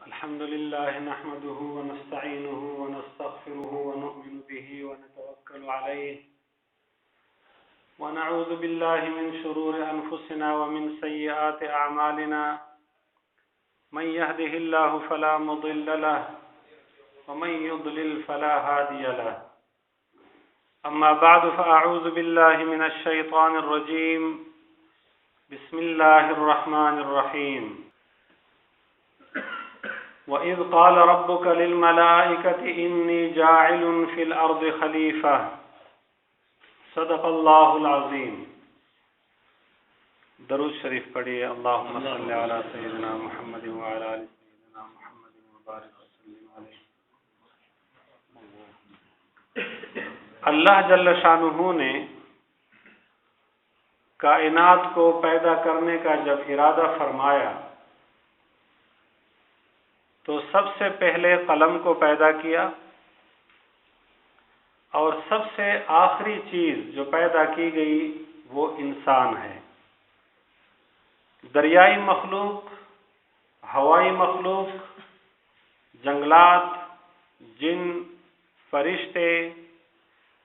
الحمد لله نحمده ونستعينه ونستغفره ونؤمن به ونتوكل عليه ونعوذ بالله من شرور أنفسنا ومن سيئات أعمالنا من يهده الله فلا مضل له ومن يضلل فلا هادي له أما بعد فأعوذ بالله من الشيطان الرجيم بسم الله الرحمن الرحيم وَإِذْ قَالَ رَبُّكَ لِلْمَلَائِكَةِ إِنِّي جَاعِلٌ فِي الْأَرْضِ خَلِيفَةً صدق اللہ العظیم۔ درود شریف پڑھیے۔ اللہم صلی علی سیدنا محمد وعلی آل سیدنا محمد وبارک وسلم علیہ۔ اللہ جل شانہ نے کائنات کو پیدا کرنے کا جب ارادہ فرمایا تو سب سے پہلے قلم کو پیدا کیا اور سب سے آخری چیز جو پیدا کی گئی وہ انسان ہے۔ دریائی مخلوق، ہوائی مخلوق، جنگلات، جن، فرشتے،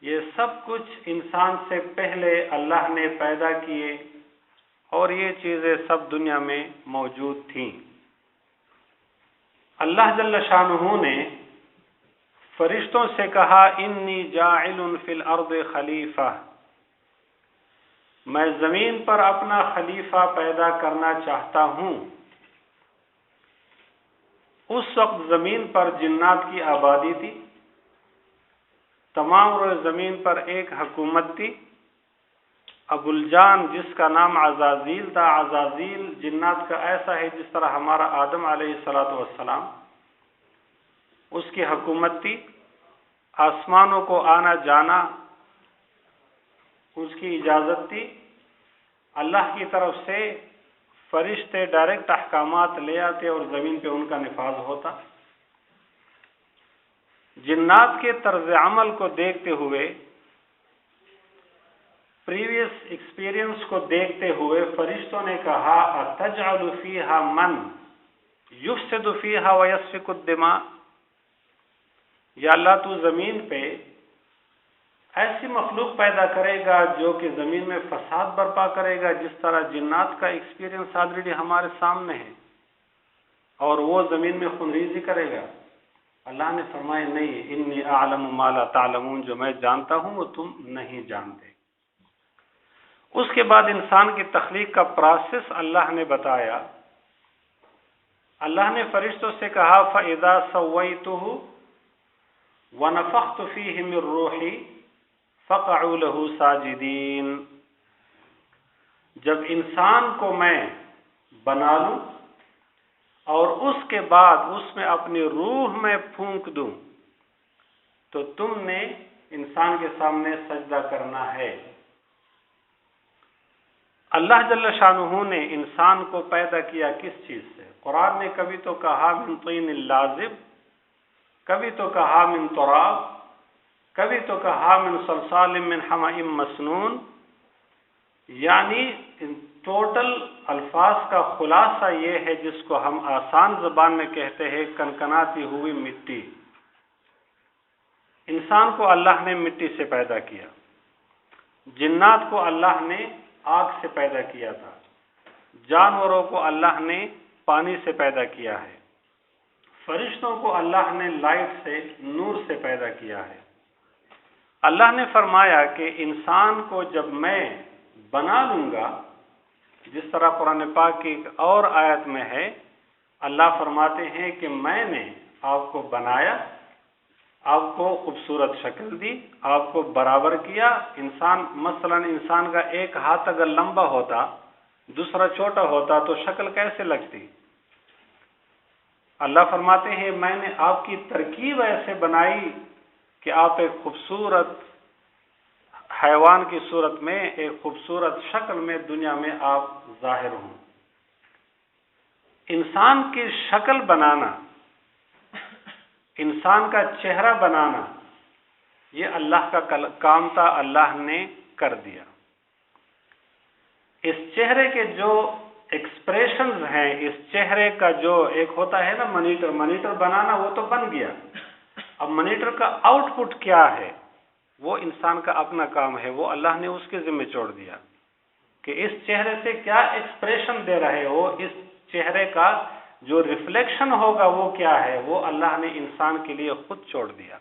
یہ سب کچھ انسان سے پہلے اللہ نے پیدا کیے اور یہ چیزیں سب دنیا میں موجود تھیں۔ اللہ جل شانہ نے فرشتوں سے کہا انی جاعل فی الارض خلیفہ، میں زمین پر اپنا خلیفہ پیدا کرنا چاہتا ہوں۔ اس وقت زمین پر جنات کی آبادی تھی، تمام روئے زمین پر ایک حکومت تھی۔ ابوالجان جس کا نام عزازیل تھا، عزازیل جنات کا ایسا ہے جس طرح ہمارا آدم علیہ السلام، اس کی حکومت تھی۔ آسمانوں کو آنا جانا اس کی اجازت تھی۔ اللہ کی طرف سے فرشتے ڈائریکٹ احکامات لے آتے اور زمین پہ ان کا نفاذ ہوتا۔ جنات کے طرز عمل کو دیکھتے ہوئے، پریویس ایکسپیرینس کو دیکھتے ہوئے فرشتوں نے کہا اتجعل فیہا من یفسد فیہا ویسفک الدماء، یا اللہ تو زمین پہ ایسی مخلوق پیدا کرے گا جو کہ زمین میں فساد برپا کرے گا، جس طرح جنات کا ایکسپیرینس آلریڈی ہمارے سامنے ہے، اور وہ زمین میں خونریزی کرے گا۔ اللہ نے فرمایا نہیں، انی اعلم ما لا تعلمون، جو میں جانتا ہوں وہ تم نہیں جانتے۔ اس کے بعد انسان کی تخلیق کا پروسیس اللہ نے بتایا۔ اللہ نے فرشتوں سے کہا فَإِذَا سَوَّيْتُهُ وَنَفَخْتُ فِيهِ مِن رُّوحِي فَقَعُوا لَهُ سَاجِدِينَ، جب انسان کو میں بنا لوں اور اس کے بعد اس میں اپنی روح میں پھونک دوں تو تم نے انسان کے سامنے سجدہ کرنا ہے۔ اللہ جل شانہ نے انسان کو پیدا کیا کس چیز سے؟ قرآن نے کبھی تو کہا من طین لازب، کبھی تو کہا من تراب، کبھی تو کہا من صلصال من حمأ مسنون، یعنی ٹوٹل الفاظ کا خلاصہ یہ ہے جس کو ہم آسان زبان میں کہتے ہیں کنکناتی ہوئی مٹی۔ انسان کو اللہ نے مٹی سے پیدا کیا، جنات کو اللہ نے آگ سے پیدا کیا تھا، جانوروں کو اللہ نے پانی سے پیدا کیا ہے، فرشتوں کو اللہ نے لائٹ سے، نور سے پیدا کیا ہے۔ اللہ نے فرمایا کہ انسان کو جب میں بنا لوں گا، جس طرح قرآن پاک کی ایک اور آیت میں ہے، اللہ فرماتے ہیں کہ میں نے آپ کو بنایا، آپ کو خوبصورت شکل دی، آپ کو برابر کیا۔ مثلا انسان کا ایک ہاتھ اگر لمبا ہوتا، دوسرا چھوٹا ہوتا تو شکل کیسے لگتی؟ اللہ فرماتے ہیں میں نے آپ کی ترکیب ایسے بنائی کہ آپ ایک خوبصورت حیوان کی صورت میں، ایک خوبصورت شکل میں دنیا میں آپ ظاہر ہوں۔ انسان کی شکل بنانا، انسان کا چہرہ بنانا، یہ اللہ کا کام تھا، اللہ نے کر دیا۔ اس چہرے کے جو ایکسپریشنز ہیں اس چہرے کا، جو ایک ہوتا ہے نا مانیٹر بنانا، وہ تو بن گیا، اب مانیٹر کا آؤٹ پٹ کیا ہے وہ انسان کا اپنا کام ہے، وہ اللہ نے اس کے ذمہ چھوڑ دیا کہ اس چہرے سے کیا ایکسپریشن دے رہے ہو، اس چہرے کا جو ریفلیکشن ہوگا وہ کیا ہے، وہ اللہ نے انسان کے لیے خود چھوڑ دیا۔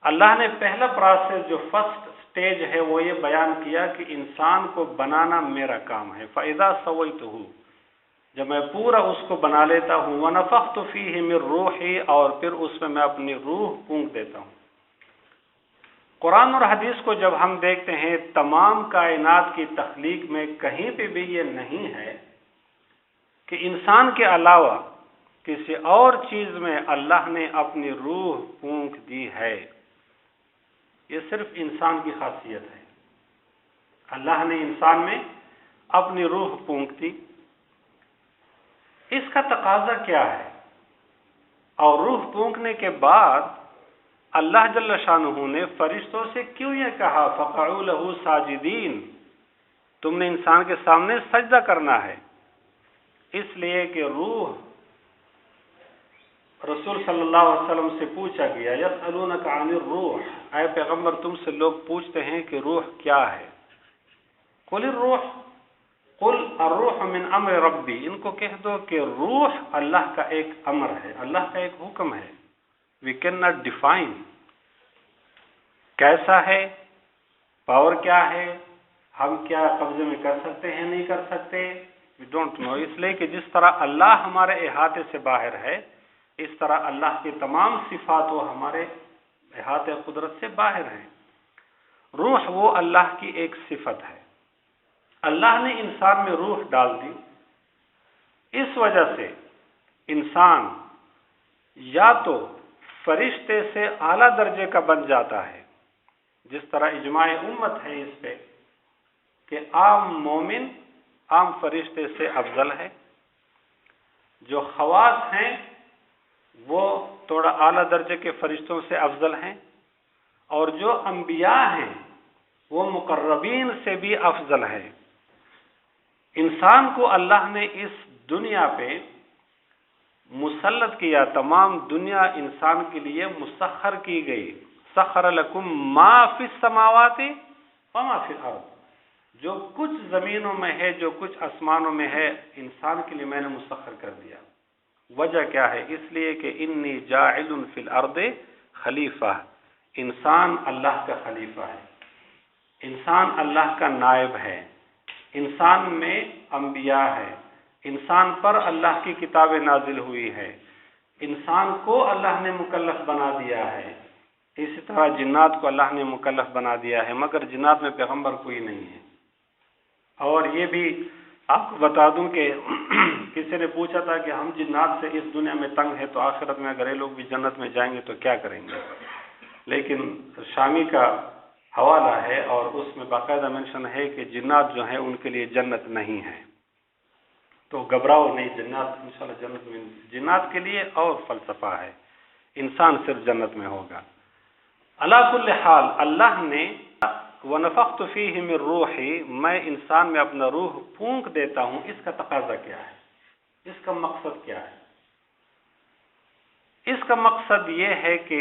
اللہ نے پہلا پروسیس جو فرسٹ سٹیج ہے وہ یہ بیان کیا کہ انسان کو بنانا میرا کام ہے، فَإِذَا سَوَيْتُهُ، جب میں پورا اس کو بنا لیتا ہوں، وَنَفَخْتُ فِيهِ مِن رُوحِي، اور پھر اس میں اپنی روح پھونک دیتا ہوں۔ قرآن اور حدیث کو جب ہم دیکھتے ہیں، تمام کائنات کی تخلیق میں کہیں پہ بھی یہ نہیں ہے کہ انسان کے علاوہ کسی اور چیز میں اللہ نے اپنی روح پھونک دی ہے۔ یہ صرف انسان کی خاصیت ہے، اللہ نے انسان میں اپنی روح پھونک دی۔ اس کا تقاضا کیا ہے؟ اور روح پھونکنے کے بعد اللہ جل شانہ نے فرشتوں سے کیوں یہ کہا فَقَعُوا لَهُ سَاجِدِينَ، تم نے انسان کے سامنے سجدہ کرنا ہے؟ اس لیے کہ روح، رسول صلی اللہ علیہ وسلم سے پوچھا گیا، یسألونک عن الروح، اے پیغمبر تم سے لوگ پوچھتے ہیں کہ روح کیا ہے؟ قل الروح، قل الروح من امر ربی، ان کو کہہ دو کہ روح اللہ کا ایک امر ہے، اللہ کا ایک حکم ہے۔ وی کین ناٹ ڈیفائن کیسا ہے، پاور کیا ہے، ہم کیا قبضے میں کر سکتے ہیں نہیں کر سکتے، وی ڈونٹ نو۔ اس لیے کہ جس طرح اللہ ہمارے احاطے سے باہر ہے، اس طرح اللہ کی تمام صفات وہ ہمارے احاطے قدرت سے باہر ہیں۔ روح وہ اللہ کی ایک صفت ہے، اللہ نے انسان میں روح ڈال دی، اس وجہ سے انسان یا تو فرشتے سے اعلیٰ درجے کا بن جاتا ہے، جس طرح اجماع امت ہے اس پہ کہ عام مومن عام فرشتے سے افضل ہے، جو خواص ہیں وہ تھوڑا اعلیٰ درجے کے فرشتوں سے افضل ہیں، اور جو انبیاء ہیں وہ مقربین سے بھی افضل ہے۔ انسان کو اللہ نے اس دنیا پہ مسلط کیا، تمام دنیا انسان کے لیے مسخر کی گئی۔ سخر لکم ما فی السماوات وما فی الارض، جو کچھ زمینوں میں ہے، جو کچھ آسمانوں میں ہے، انسان کے لیے میں نے مسخر کر دیا۔ وجہ کیا ہے؟ اس لیے کہ انی جاعل فی الارض خلیفہ، انسان اللہ کا خلیفہ ہے، انسان اللہ کا نائب ہے، انسان میں انبیاء ہے، انسان پر اللہ کی کتابیں نازل ہوئی ہے، انسان کو اللہ نے مکلف بنا دیا ہے، اسی طرح جنات کو اللہ نے مکلف بنا دیا ہے، مگر جنات میں پیغمبر کوئی نہیں ہے۔ اور یہ بھی آپ کو بتا دوں کہ کسی نے پوچھا تھا کہ ہم جنات سے اس دنیا میں تنگ ہے تو آخرت میں اگر یہ لوگ بھی جنت میں جائیں گے تو کیا کریں گے؟ لیکن شامی کا حوالہ ہے اور اس میں باقاعدہ منشن ہے کہ جنات جو ہیں ان کے لیے جنت نہیں ہے، تو گھبراؤ نہیں، جنات انشاءاللہ جنت میں، جنات کے لیے اور فلسفہ ہے، انسان صرف جنت میں ہوگا۔ علی کل حال اللہ نے وَنَفَخْتُ فِيهِ مِن رُوحِي، میں انسان میں اپنا روح پھونک دیتا ہوں، اس کا تقاضا کیا ہے؟ اس کا مقصد کیا ہے؟ اس کا مقصد یہ ہے کہ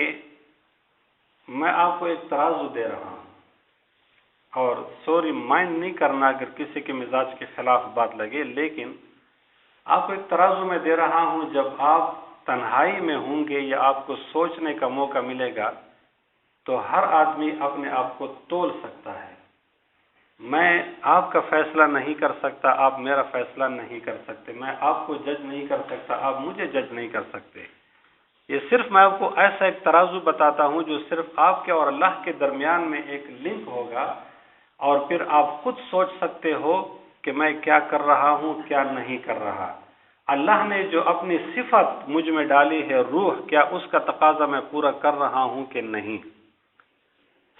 میں آپ کو ایک ترازو دے رہا ہوں، اور سوری مائنڈ نہیں کرنا اگر کسی کے مزاج کے خلاف بات لگے، لیکن آپ کو ایک ترازو میں دے رہا ہوں، جب آپ تنہائی میں ہوں گے یا آپ کو سوچنے کا موقع ملے گا تو ہر آدمی اپنے آپ کو تول سکتا ہے۔ میں آپ کا فیصلہ نہیں کر سکتا، آپ میرا فیصلہ نہیں کر سکتے، میں آپ کو جج نہیں کر سکتا، آپ مجھے جج نہیں کر سکتے۔ یہ صرف میں آپ کو ایسا ایک ترازو بتاتا ہوں جو صرف آپ کے اور اللہ کے درمیان میں ایک لنک ہوگا، اور پھر آپ خود سوچ سکتے ہو کہ میں کیا کر رہا ہوں، کیا نہیں کر رہا۔ اللہ نے جو اپنی صفت مجھ میں ڈالی ہے روح، کیا اس کا تقاضا میں پورا کر رہا ہوں کہ نہیں؟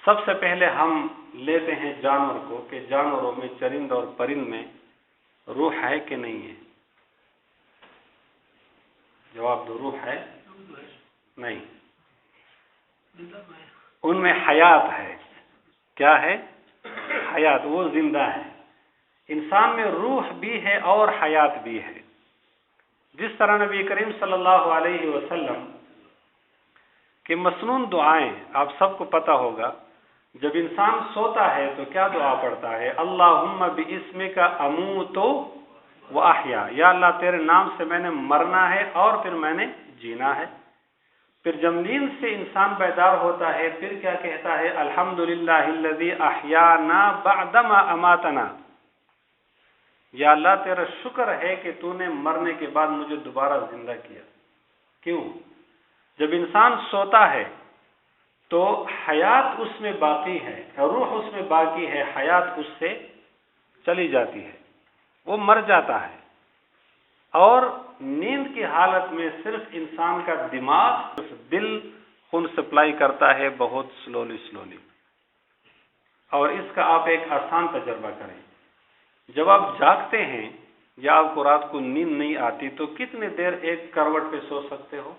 سب سے پہلے ہم لیتے ہیں جانور کو کہ جانوروں میں، چرند اور پرند میں روح ہے کہ نہیں ہے؟ جواب دو، روح ہے؟ نہیں، ان میں حیات ہے۔ کیا ہے؟ حیات، وہ زندہ ہے۔ انسان میں روح بھی ہے اور حیات بھی ہے. جس طرح نبی کریم صلی اللہ علیہ وسلم کہ مسنون دعائیں آپ سب کو پتہ ہوگا. جب انسان سوتا ہے تو کیا دعا پڑھتا ہے؟ اللہم باسمک اموت و احیا، یا اللہ تیرے نام سے میں نے مرنا ہے اور پھر میں نے جینا ہے. پھر جب نیند سے انسان بیدار ہوتا ہے پھر کیا کہتا ہے؟ الحمدللہ الذی احیانا بعدما اماتنا، یا اللہ تیرا شکر ہے کہ تو نے مرنے کے بعد مجھے دوبارہ زندہ کیا. کیوں؟ جب انسان سوتا ہے تو حیات اس میں باقی ہے، روح اس میں باقی ہے، حیات اس سے چلی جاتی ہے، وہ مر جاتا ہے. اور نیند کی حالت میں صرف انسان کا دماغ، دل خون سپلائی کرتا ہے بہت سلولی. اور اس کا آپ ایک آسان تجربہ کریں. جب آپ جاگتے ہیں یا آپ کو رات کو نیند نہیں آتی تو کتنی دیر ایک کروٹ پہ سو سکتے ہو؟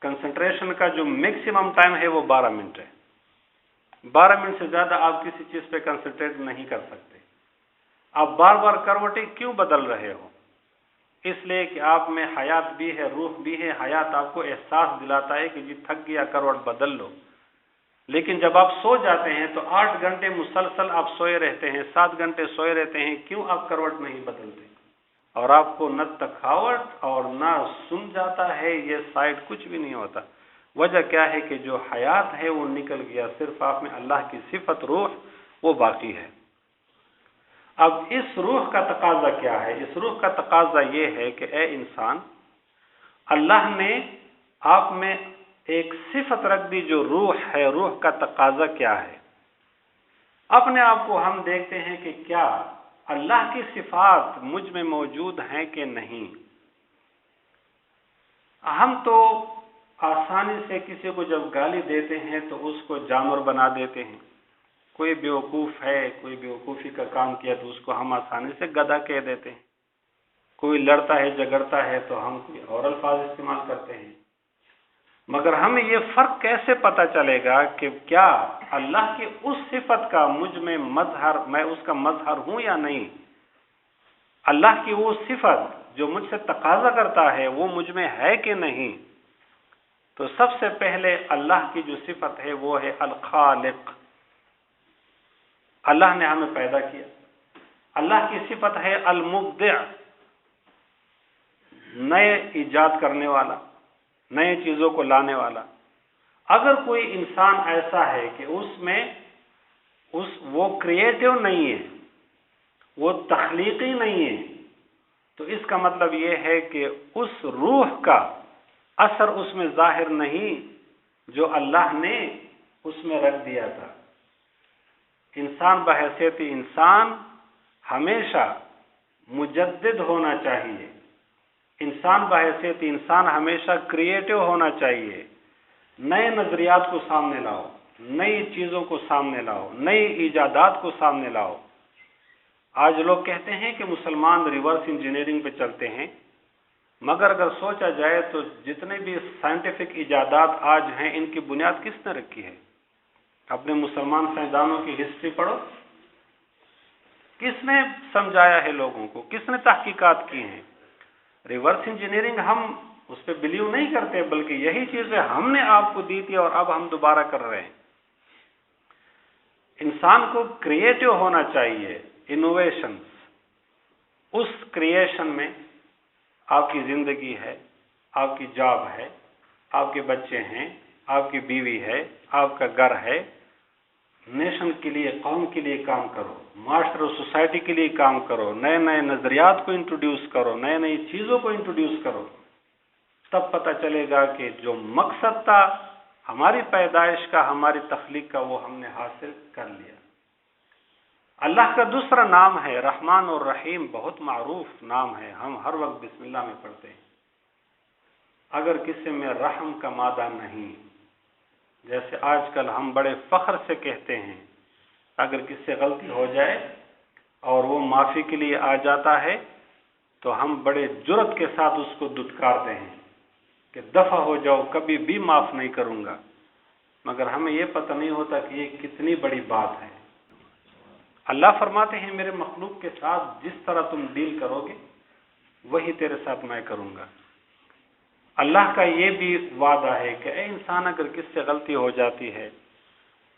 کنسنٹریشن کا جو میکسیمم ٹائم ہے وہ 12 منٹ ہے. 12 منٹ سے زیادہ آپ کسی چیز پہ کنسنٹریٹ نہیں کر سکتے. آپ بار بار کروٹیں کیوں بدل رہے ہو؟ اس لیے کہ آپ میں حیات بھی ہے، روح بھی ہے. حیات آپ کو احساس دلاتا ہے کہ جی تھک گیا، کروٹ بدل لو. لیکن جب آپ سو جاتے ہیں تو 8 گھنٹے مسلسل آپ سوئے رہتے ہیں، 7 گھنٹے سوئے رہتے ہیں. کیوں آپ کروٹ نہیں بدلتے؟ اور آپ کو نہ تھکاوٹ اور نہ سن جاتا ہے، یہ سائڈ کچھ بھی نہیں ہوتا. وجہ کیا ہے کہ جو حیات ہے وہ نکل گیا، صرف آپ میں اللہ کی صفت روح وہ باقی ہے. اب اس روح کا تقاضا کیا ہے؟ اس روح کا تقاضا یہ ہے کہ اے انسان، اللہ نے آپ میں ایک صفت رکھ دی جو روح ہے. روح کا تقاضا کیا ہے؟ اپنے آپ کو ہم دیکھتے ہیں کہ کیا اللہ کی صفات مجھ میں موجود ہیں کہ نہیں. ہم تو آسانی سے کسی کو جب گالی دیتے ہیں تو اس کو جانور بنا دیتے ہیں. کوئی بیوقوف ہے، کوئی بیوقوفی کا کام کیا تو اس کو ہم آسانی سے گدھا کہہ دیتے ہیں. کوئی لڑتا ہے جھگڑتا ہے تو ہم کوئی اور الفاظ استعمال کرتے ہیں. مگر ہمیں یہ فرق کیسے پتہ چلے گا کہ کیا اللہ کی اس صفت کا مجھ میں مظہر، میں اس کا مظہر ہوں یا نہیں؟ اللہ کی وہ صفت جو مجھ سے تقاضا کرتا ہے وہ مجھ میں ہے کہ نہیں؟ تو سب سے پہلے اللہ کی جو صفت ہے وہ ہے الخالق. اللہ نے ہمیں پیدا کیا. اللہ کی صفت ہے المبدع، نئے ایجاد کرنے والا، نئے چیزوں کو لانے والا. اگر کوئی انسان ایسا ہے کہ اس میں وہ کریٹو نہیں ہے، وہ تخلیقی نہیں ہے، تو اس کا مطلب یہ ہے کہ اس روح کا اثر اس میں ظاہر نہیں جو اللہ نے اس میں رکھ دیا تھا. انسان بحیثیت انسان ہمیشہ مجدد ہونا چاہیے. انسان بحیثیت انسان ہمیشہ کریٹو ہونا چاہیے. نئے نظریات کو سامنے لاؤ، نئی چیزوں کو سامنے لاؤ، نئی ایجادات کو سامنے لاؤ. آج لوگ کہتے ہیں کہ مسلمان ریورس انجینئرنگ پہ چلتے ہیں، مگر اگر سوچا جائے تو جتنے بھی سائنٹیفک ایجادات آج ہیں ان کی بنیاد کس نے رکھی ہے؟ اپنے مسلمان سائنسدانوں کی ہسٹری پڑھو. کس نے سمجھایا ہے لوگوں کو؟ کس نے تحقیقات کی ہیں؟ ریورس انجینئرنگ ہم اس پہ بلیو نہیں کرتے، بلکہ یہی چیزیں ہم نے آپ کو دی تھی اور اب ہم دوبارہ کر رہے ہیں. انسان کو کریٹو ہونا چاہیے، انوویشنز. اس کریشن میں آپ کی زندگی ہے، آپ کی جاب ہے، آپ کے بچے ہیں، آپ کی بیوی ہے، آپ کا گھر ہے. نیشن کے لیے، قوم کے لیے کام کرو، معاشرے اور سوسائٹی کے لیے کام کرو، نئے نئے نظریات کو انٹروڈیوس کرو، نئے نئی چیزوں کو انٹروڈیوس کرو. تب پتہ چلے گا کہ جو مقصد تھا ہماری پیدائش کا، ہماری تخلیق کا، وہ ہم نے حاصل کر لیا. اللہ کا دوسرا نام ہے رحمان اور رحیم، بہت معروف نام ہے، ہم ہر وقت بسم اللہ میں پڑھتے ہیں. اگر کسی میں رحم کا مادہ نہیں، جیسے آج کل ہم بڑے فخر سے کہتے ہیں، اگر کسی سے غلطی ہو جائے اور وہ معافی کے لیے آ جاتا ہے تو ہم بڑے جرأت کے ساتھ اس کو دھتکارتے ہیں کہ دفع ہو جاؤ، کبھی بھی معاف نہیں کروں گا. مگر ہمیں یہ پتہ نہیں ہوتا کہ یہ کتنی بڑی بات ہے. اللہ فرماتے ہیں میرے مخلوق کے ساتھ جس طرح تم ڈیل کرو گے وہی تیرے ساتھ میں کروں گا۔ اللہ کا یہ بھی وعدہ ہے کہ اے انسان اگر کس سے غلطی ہو جاتی ہے،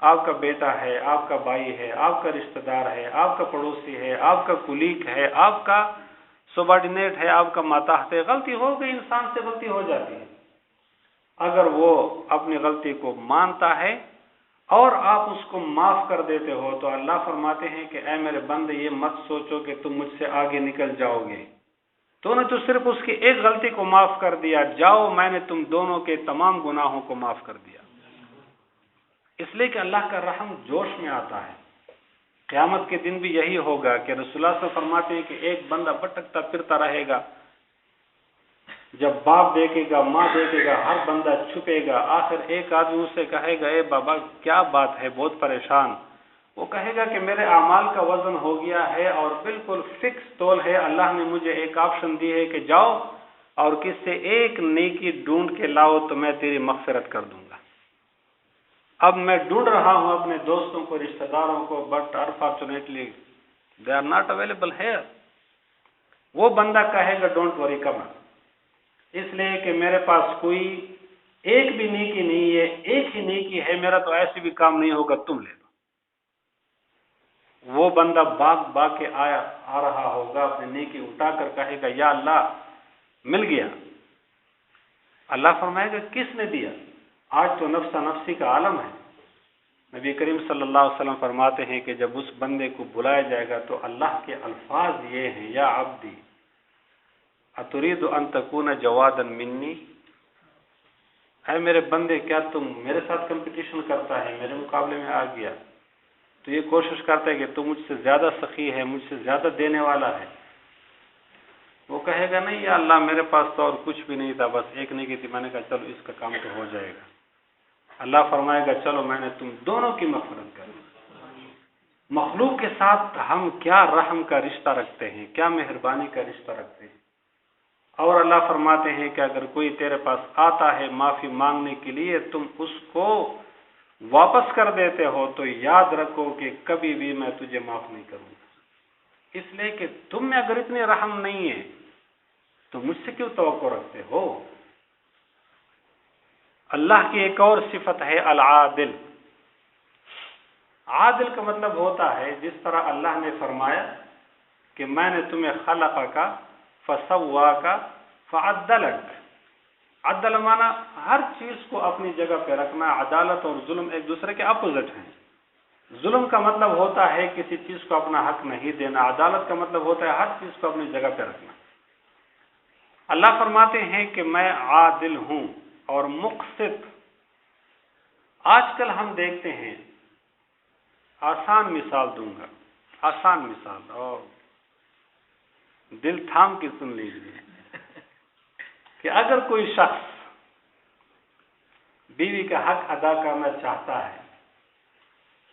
آپ کا بیٹا ہے، آپ کا بھائی ہے، آپ کا رشتہ دار ہے، آپ کا پڑوسی ہے، آپ کا کلیگ ہے، آپ کا سبارڈینیٹ ہے، آپ کا ماتحت ہے، غلطی ہو گئی، انسان سے غلطی ہو جاتی ہے۔ اگر وہ اپنی غلطی کو مانتا ہے اور آپ اس کو معاف کر دیتے ہو تو اللہ فرماتے ہیں کہ اے میرے بندے یہ مت سوچو کہ تم مجھ سے آگے نکل جاؤ گے، تو نے تو صرف اس کی ایک غلطی کو معاف کر دیا، جاؤ میں نے تم دونوں کے تمام گناہوں کو معاف کر دیا۔ اس لیے کہ اللہ کا رحم جوش میں آتا ہے۔ قیامت کے دن بھی یہی ہوگا کہ رسول اللہ صلی اللہ علیہ وسلم فرماتے ہیں کہ ایک بندہ بھٹکتا پھرتا رہے گا، جب باپ دیکھے گا، ماں دیکھے گا، ہر بندہ چھپے گا، آخر ایک آدمی اس سے کہے گا اے بابا کیا بات ہے، بہت پریشان۔ وہ کہے گا کہ میرے اعمال کا وزن ہو گیا ہے اور بالکل فکس تول ہے، اللہ نے مجھے ایک آپشن دی ہے کہ جاؤ اور کس سے ایک نیکی ڈھونڈ کے لاؤ تو میں تیری مغفرت کر دوں گا۔ اب میں ڈھونڈ رہا ہوں اپنے دوستوں کو، رشتہ داروں کو، but unfortunately they are not available here. وہ بندہ کہے گا ڈونٹ وری کم، اس لیے کہ میرے پاس کوئی ایک بھی نیکی نہیں ہے، ایک ہی نیکی ہے، میرا تو ایسے بھی کام نہیں ہوگا، تم لے لو۔ وہ بندہ باغ کے آ رہا ہوگا، اپنی نیکی اٹھا کر کہے گا یا اللہ مل گیا۔ اللہ فرمائے گا کس نے دیا؟ آج تو نفسا نفسی کا عالم ہے۔ نبی کریم صلی اللہ علیہ وسلم فرماتے ہیں کہ جب اس بندے کو بلایا جائے گا تو اللہ کے الفاظ یہ ہیں یا عبدی اتريد ان تكون جوادا منی، اے میرے بندے کیا تم میرے ساتھ کمپٹیشن کرتا ہے، میرے مقابلے میں آ گیا تو یہ کوشش کرتا ہے کہ تم مجھ سے زیادہ سخی ہے، مجھ سے زیادہ دینے والا ہے؟ وہ کہے گا نہیں یا اللہ میرے پاس تو اور کچھ بھی نہیں تھا، بس ایک نہیں کی تھی، میں نے کہا چلو اس کا کام تو ہو جائے گا۔ اللہ فرمائے گا چلو میں نے تم دونوں کی مغفرت کر دی۔ مخلوق کے ساتھ ہم کیا رحم کا رشتہ رکھتے ہیں، کیا مہربانی کا رشتہ رکھتے ہیں۔ اور اللہ فرماتے ہیں کہ اگر کوئی تیرے پاس آتا ہے معافی مانگنے کے لیے، تم اس کو واپس کر دیتے ہو تو یاد رکھو کہ کبھی بھی میں تجھے معاف نہیں کروں گا، اس لیے کہ تم میں اگر اتنی رحم نہیں ہے تو مجھ سے کیوں توقع رکھتے ہو۔ اللہ کی ایک اور صفت ہے العادل۔ عادل کا مطلب ہوتا ہے جس طرح اللہ نے فرمایا کہ میں نے تمہیں خلق کا فسوا کا فعدلک۔ عدل مانا ہر چیز کو اپنی جگہ پہ رکھنا۔ عدالت اور ظلم ایک دوسرے کے اپوزٹ ہیں۔ ظلم کا مطلب ہوتا ہے کسی چیز کو اپنا حق نہیں دینا، عدالت کا مطلب ہوتا ہے ہر چیز کو اپنی جگہ پہ رکھنا۔ اللہ فرماتے ہیں کہ میں عادل ہوں اور مقسط۔ آج کل ہم دیکھتے ہیں، آسان مثال دوں گا، آسان مثال، اور دل تھام کے سن لیجیے کہ اگر کوئی شخص بیوی کا حق ادا کرنا چاہتا ہے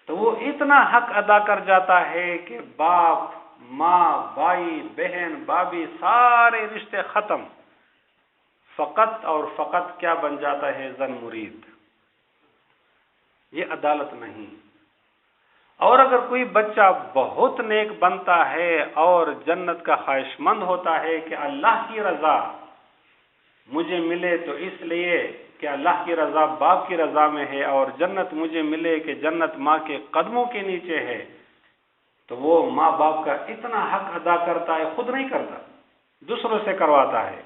تو وہ اتنا حق ادا کر جاتا ہے کہ باپ، ماں، بھائی، بہن، بھابھی، سارے رشتے ختم، فقط اور فقط کیا بن جاتا ہے؟ زن مرید۔ یہ عدالت نہیں۔ اور اگر کوئی بچہ بہت نیک بنتا ہے اور جنت کا خواہش مند ہوتا ہے کہ اللہ کی رضا مجھے ملے تو اس لیے کہ اللہ کی رضا باپ کی رضا میں ہے، اور جنت مجھے ملے کہ جنت ماں کے قدموں کے نیچے ہے، تو وہ ماں باپ کا اتنا حق ادا کرتا ہے، خود نہیں کرتا، دوسروں سے کرواتا ہے،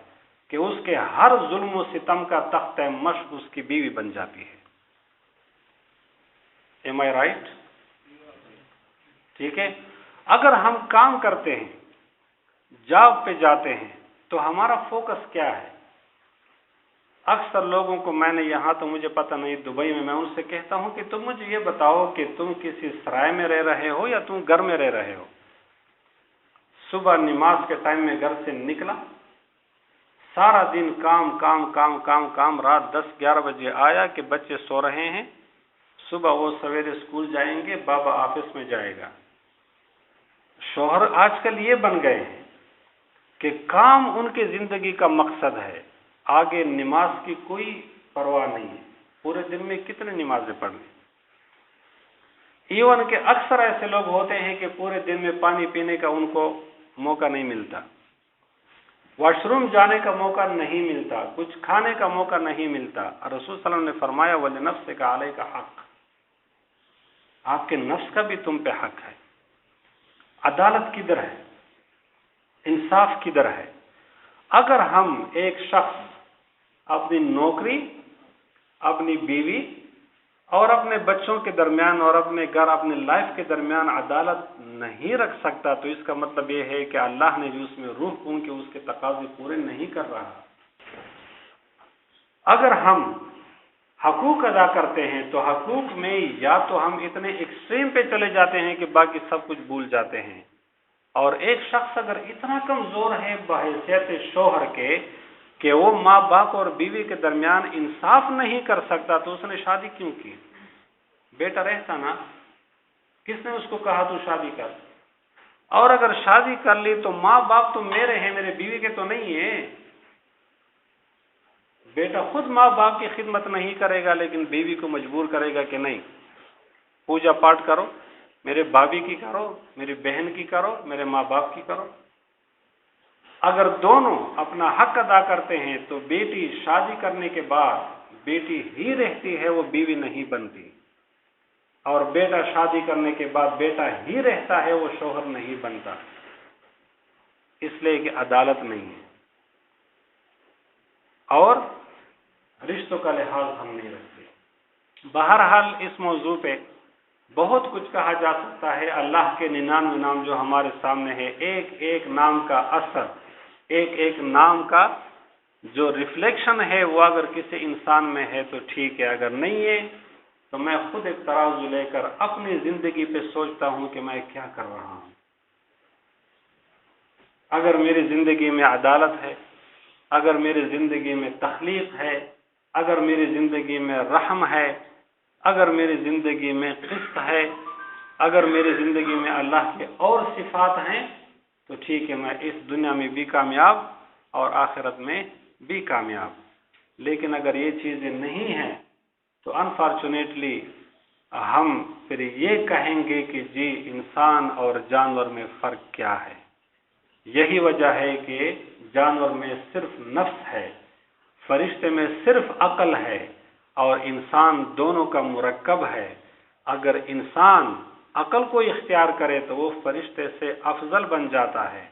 کہ اس کے ہر ظلم و ستم کا تخت مشق اس کی بیوی بن جاتی ہے۔ Am I right؟ ٹھیک ہے۔ اگر ہم کام کرتے ہیں، جاب پہ جاتے ہیں، تو ہمارا فوکس کیا ہے؟ اکثر لوگوں کو میں نے یہاں تو مجھے پتہ نہیں، دبئی میں ان سے کہتا ہوں کہ تم مجھے یہ بتاؤ کہ تم کسی سرائے میں رہ رہے ہو یا تم گھر میں رہ رہے ہو؟ صبح نماز کے ٹائم میں گھر سے نکلا، سارا دن کام کام کام کام کام، رات 10-11 بجے آیا کہ بچے سو رہے ہیں، صبح وہ سویرے اسکول جائیں گے، بابا آفس میں جائے گا۔ شوہر آج کل یہ بن گئے ہیں کہ کام ان کی زندگی کا مقصد ہے، آگے نماز کی کوئی پرواہ نہیں ہے، پورے دن میں کتنے نمازیں پڑھیں۔ ایون کہ اکثر ایسے لوگ ہوتے ہیں کہ پورے دن میں پانی پینے کا ان کو موقع نہیں ملتا، واش روم جانے کا موقع نہیں ملتا، کچھ کھانے کا موقع نہیں ملتا۔ اور رسول صلی اللہ علیہ وسلم نے فرمایا وَلِنَفْسِكَ عَلَيْكَ حق، آپ کے نفس کا بھی تم پہ حق ہے۔ عدالت کدھر ہے؟ انصاف کدھر ہے؟ اگر ہم ایک شخص اپنی نوکری، اپنی بیوی اور اپنے بچوں کے درمیان اور اپنے گھر، اپنے لائف کے درمیان عدالت نہیں رکھ سکتا تو اس کا مطلب یہ ہے کہ اللہ نے جو اس میں روح پھونک کے اس کے تقاضے پورے نہیں کر رہا۔ اگر ہم حقوق ادا کرتے ہیں تو حقوق میں یا تو ہم اتنے ایکسٹریم پہ چلے جاتے ہیں کہ باقی سب کچھ بھول جاتے ہیں، اور ایک شخص اگر اتنا کمزور ہے بحیثیت شوہر کے کہ وہ ماں باپ اور بیوی کے درمیان انصاف نہیں کر سکتا تو اس نے شادی کیوں کی؟ بیٹا رہتا نا، کس نے اس کو کہا تو شادی کر؟ اور اگر شادی کر لی تو ماں باپ تو میرے ہیں، میرے بیوی کے تو نہیں ہیں۔ بیٹا خود ماں باپ کی خدمت نہیں کرے گا لیکن بیوی کو مجبور کرے گا کہ نہیں، پوجا پاٹ کرو، میرے بھابھی کی کرو، میری بہن کی کرو، میرے ماں باپ کی کرو۔ اگر دونوں اپنا حق ادا کرتے ہیں تو بیٹی شادی کرنے کے بعد بیٹی ہی رہتی ہے، وہ بیوی نہیں بنتی، اور بیٹا شادی کرنے کے بعد بیٹا ہی رہتا ہے، وہ شوہر نہیں بنتا، اس لیے کہ عدالت نہیں ہے اور رشتوں کا لحاظ ہم نہیں رکھتے۔ بہرحال اس موضوع پہ بہت کچھ کہا جا سکتا ہے۔ اللہ کے 99 نام جو ہمارے سامنے ہے، ایک ایک نام کا اثر، ایک ایک نام کا جو ریفلیکشن ہے وہ اگر کسی انسان میں ہے تو ٹھیک ہے، اگر نہیں ہے تو میں خود ایک ترازو لے کر اپنی زندگی پہ سوچتا ہوں کہ میں کیا کر رہا ہوں۔ اگر میری زندگی میں عدالت ہے، اگر میری زندگی میں تخلیق ہے، اگر میری زندگی میں رحم ہے، اگر میری زندگی میں قسط ہے، اگر میری زندگی میں اللہ کے اور صفات ہیں تو ٹھیک ہے، میں اس دنیا میں بھی کامیاب اور آخرت میں بھی کامیاب۔ لیکن اگر یہ چیزیں نہیں ہیں تو انفارچونیٹلی ہم پھر یہ کہیں گے کہ جی انسان اور جانور میں فرق کیا ہے۔ یہی وجہ ہے کہ جانور میں صرف نفس ہے، فرشتے میں صرف عقل ہے، اور انسان دونوں کا مرکب ہے۔ اگر انسان عقل کو اختیار کرے تو وہ فرشتے سے افضل بن جاتا ہے،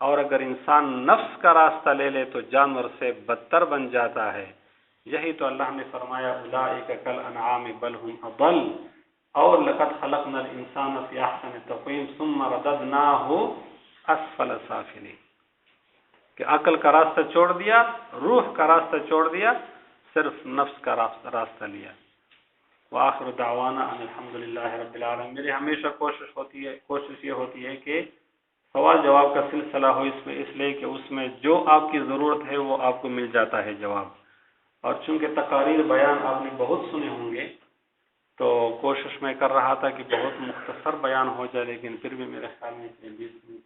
اور اگر انسان نفس کا راستہ لے لے تو جانور سے بدتر بن جاتا ہے۔ یہی تو اللہ نے فرمایا اولئک کالانعام بل هم اضل، اور لقد خلقنا الانسان فی احسن تقویم ثم رددناہ اسفل سافلین، کہ عقل کا راستہ چھوڑ دیا، روح کا راستہ چھوڑ دیا، صرف نفس کا راستہ لیا۔ وآخر دعوانا ان الحمدللہ رب العالمین۔ میری ہمیشہ کوشش یہ ہوتی ہے کہ سوال جواب کا سلسلہ ہو اس لیے کہ اس میں جو آپ کی ضرورت ہے وہ آپ کو مل جاتا ہے جواب، اور چونکہ تقاریر بیان آپ نے بہت سنے ہوں گے تو کوشش میں کر رہا تھا کہ بہت مختصر بیان ہو جائے، لیکن پھر بھی میرے خیال میں 20 منٹ